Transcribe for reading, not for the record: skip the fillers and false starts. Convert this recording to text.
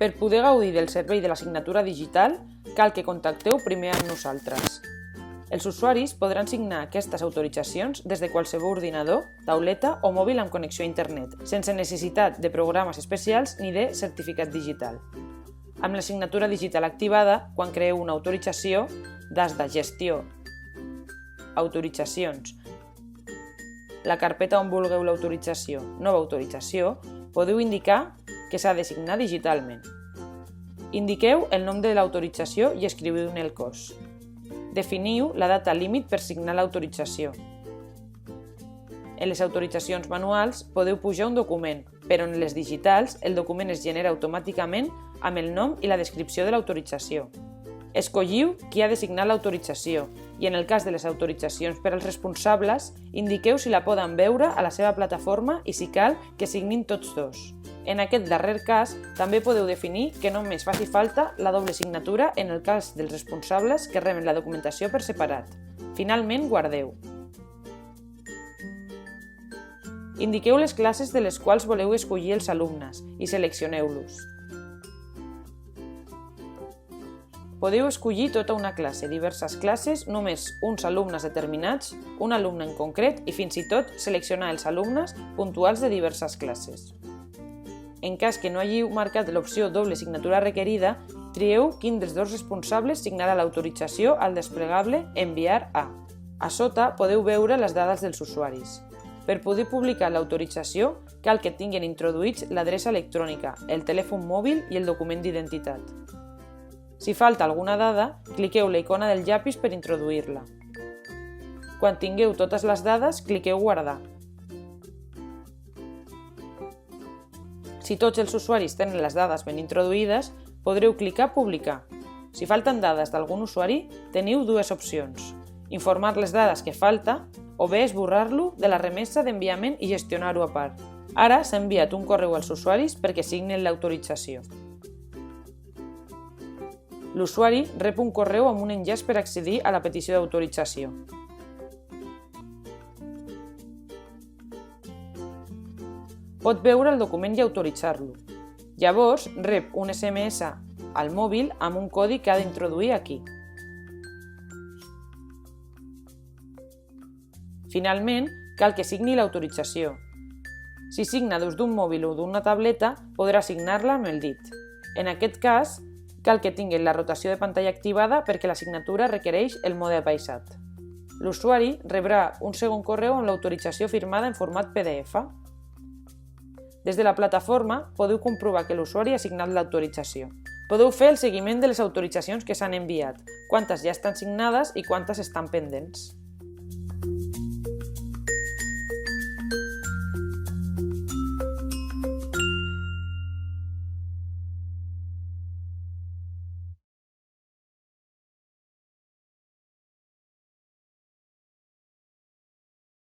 Per poder gaudir del servei de la signatura digital, cal que contacteu primer amb nosaltres. Els usuaris podran signar aquestes autoritzacions des de qualsevol ordinador, tauleta o mòbil amb connexió a internet, sense necessitat de programes especials ni de certificat digital. Amb la signatura digital activada, quan creeu una autorització, des de Gestió, Autoritzacions, la carpeta on vulgueu l'autorització, Nova autorització, podeu indicar que s'ha de signar digitalment. Indiqueu el nom de l'autorització i escriviu-ne el cos. Definiu la data límit per signar l'autorització. En les autoritzacions manuals podeu pujar un document, però en les digitals el document es genera automàticament amb el nom i la descripció de l'autorització. Escolliu qui ha de signar l'autorització i en el cas de les autoritzacions per als responsables, indiqueu si la poden veure a la seva plataforma i si cal que signin tots dos. En aquest darrer cas, també podeu definir que només faci falta la doble signatura en el cas dels responsables que reben la documentació per separat. Finalment, guardeu. Indiqueu les classes de les quals voleu escollir els alumnes i seleccioneu-los. Podeu escollir tota una classe, diverses classes, només uns alumnes determinats, un alumne en concret i fins i tot seleccionar els alumnes puntuals de diverses classes. En cas que no hàgiu marcat l'opció doble signatura requerida, trieu quin dels dos responsables signarà l'autorització al desplegable Enviar a. A sota podeu veure les dades dels usuaris. Per poder publicar l'autorització, cal que tinguin introduïts l'adreça electrònica, el telèfon mòbil i el document d'identitat. Si falta alguna dada, cliqueu la icona del llapis per introduir-la. Quan tingueu totes les dades, cliqueu Guardar. Si tots els usuaris tenen les dades ben introduïdes, podreu clicar Publicar. Si falten dades d'algun usuari, teniu dues opcions: informar les dades que falta o bé esborrar-lo de la remesa d'enviament i gestionar-ho a part. Ara s'ha enviat un correu als usuaris perquè signin l'autorització. L'usuari rep un correu amb un enllaç per accedir a la petició d'autorització. Pot veure el document i autoritzar-lo. Llavors, rep un SMS al mòbil amb un codi que ha d'introduir aquí. Finalment, cal que signi l'autorització. Si signa des d'un mòbil o d'una tableta, podrà signar-la amb el dit. En aquest cas, cal que tinguin la rotació de pantalla activada perquè la signatura requereix el mode apaïsat. L'usuari rebrà un segon correu amb l'autorització firmada en format PDF. Des de la plataforma podeu comprovar que l'usuari ha signat l'autorització. Podeu fer el seguiment de les autoritzacions que s'han enviat, quantes ja estan signades i quantes estan pendents.